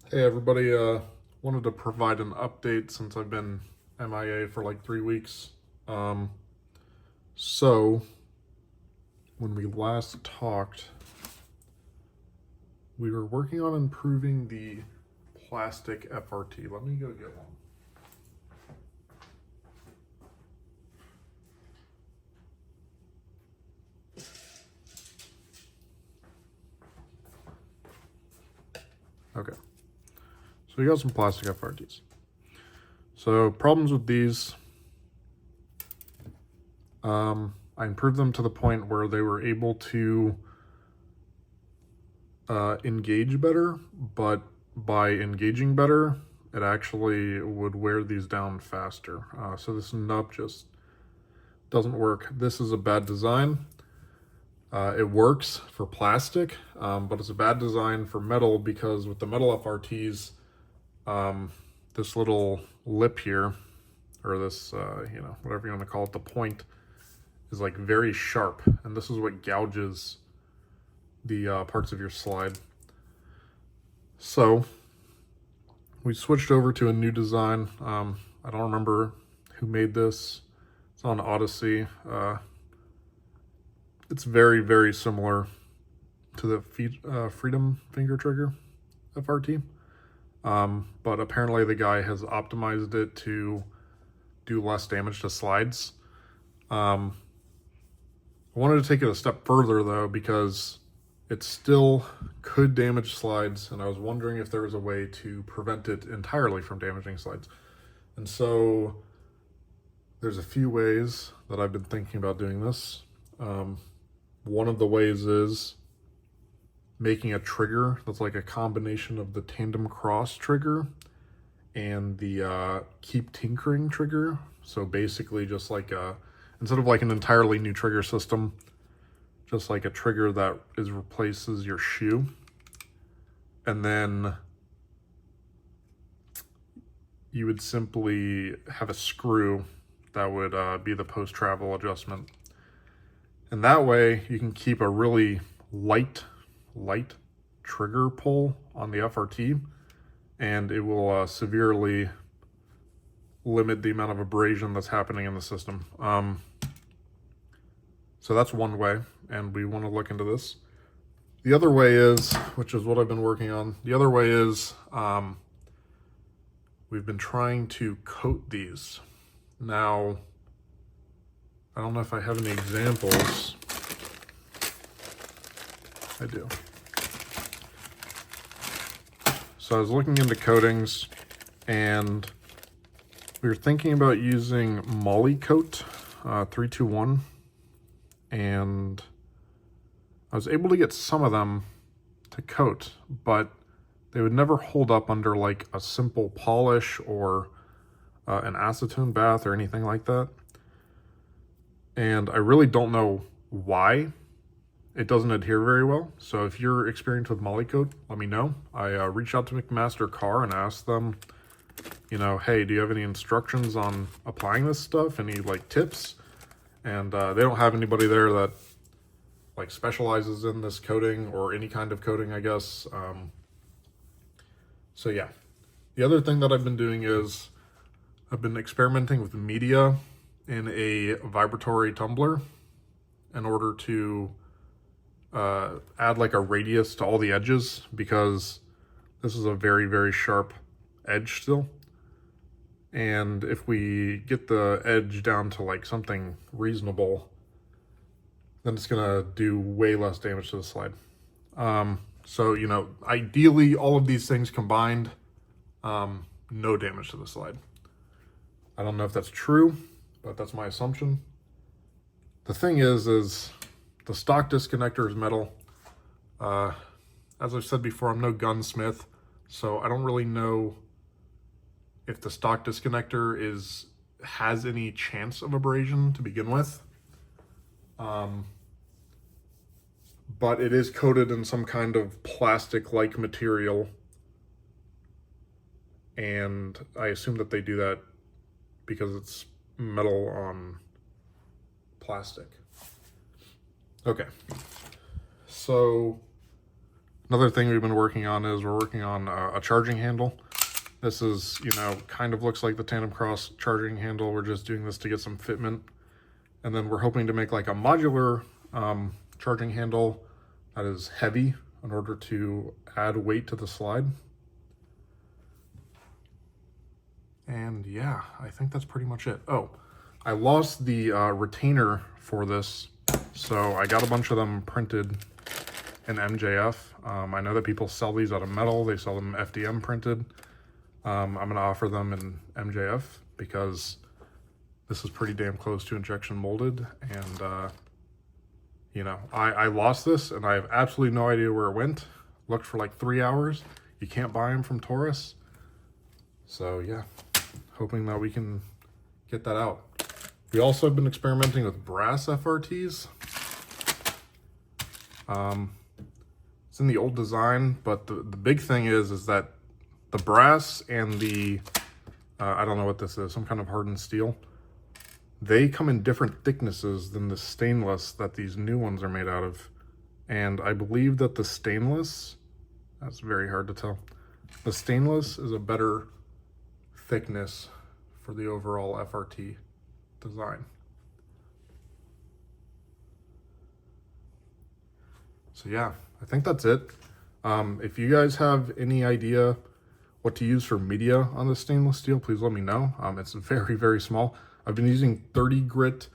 Hey everybody, wanted to provide an update since I've been MIA for like 3 weeks. Um, so, when we last talked, we were working on improving the plastic FRT. Let me go get one. Okay, so we got some plastic FRTs. So, problems with these, I improved them to the point where they were able to engage better, but by engaging better, it actually would wear these down faster. So this nub just doesn't work. This is a bad design. It works for plastic, but it's a bad design for metal because with the metal FRTs, this little lip here, or this, whatever you want to call it, the point is like very sharp, and this is what gouges the parts of your slide. So we switched over to a new design. I don't remember who made this. It's on Odyssey. It's very, very similar to the Freedom Finger Trigger FRT. But apparently the guy has optimized it to do less damage to slides. I wanted to take it a step further though, because it still could damage slides, and I was wondering if there was a way to prevent it entirely from damaging slides. And so there's a few ways that I've been thinking about doing this. One of the ways is making a trigger that's like a combination of the tandem cross trigger and the keep tinkering trigger. So basically just like instead of like an entirely new trigger system, just like a trigger that replaces your shoe. And then you would simply have a screw that would be the post-travel adjustment. And that way you can keep a really light trigger pull on the FRT, and it will severely limit the amount of abrasion that's happening in the system. So that's one way, and we want to look into this. The other way is, which is what I've been working on, the other way is we've been trying to coat these. Now, I don't know if I have any examples. I do. So I was looking into coatings, and we were thinking about using Moly Coat 321, and I was able to get some of them to coat, but they would never hold up under like a simple polish or an acetone bath or anything like that. And I really don't know why it doesn't adhere very well. So if you're experienced with Moly Coat, let me know. I reached out to McMaster Car and asked them, hey, do you have any instructions on applying this stuff? Any like tips? And they don't have anybody there that like specializes in this coating or any kind of coating, I guess. So yeah, the other thing that I've been doing is I've been experimenting with media in a vibratory tumbler in order to add like a radius to all the edges, because this is a very, very sharp edge still. And if we get the edge down to like something reasonable, then it's gonna do way less damage to the slide. So, ideally all of these things combined, no damage to the slide. I don't know if that's true, but that's my assumption. The thing is the stock disconnector is metal. As I've said before, I'm no gunsmith, so I don't really know if the stock disconnector has any chance of abrasion to begin with. But it is coated in some kind of plastic-like material, and I assume that they do that because it's metal on plastic. Okay, so Another thing we've been working on is we're working on a charging handle. This is, you know, kind of looks like the Tandem Cross charging handle. We're just doing this to get some fitment. And then we're hoping to make like a modular charging handle that is heavy in order to add weight to the slide. And yeah, I think that's pretty much it. Oh, I lost the retainer for this, so I got a bunch of them printed in MJF. I know that people sell these out of metal. They sell them FDM printed. I'm going to offer them in MJF because this is pretty damn close to injection molded. And, you know, I lost this and I have absolutely no idea where it went. Looked for like 3 hours. You can't buy them from Taurus. So yeah, hoping that we can get that out. We also have been experimenting with brass FRTs. It's in the old design, but the big thing is that the brass and the, I don't know what this is, some kind of hardened steel, they come in different thicknesses than the stainless that these new ones are made out of. And I believe that the stainless, that's very hard to tell, the stainless is a better thickness for the overall FRT design. So yeah, I think that's it. If you guys have any idea what to use for media on the stainless steel, please let me know. It's very, very small. I've been using 30 grit,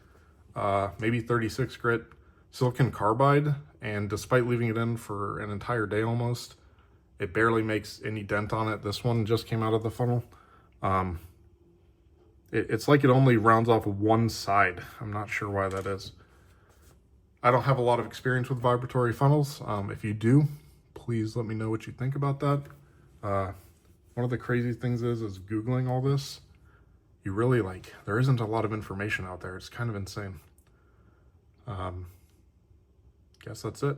maybe 36 grit silicon carbide, and despite leaving it in for an entire day almost, it barely makes any dent on it. This one just came out of the funnel. It's like it only rounds off one side. I'm not sure why that is. I don't have a lot of experience with vibratory funnels. If you do, please let me know what you think about that. One of the crazy things is Googling all this. You really there isn't a lot of information out there. It's kind of insane. Guess that's it.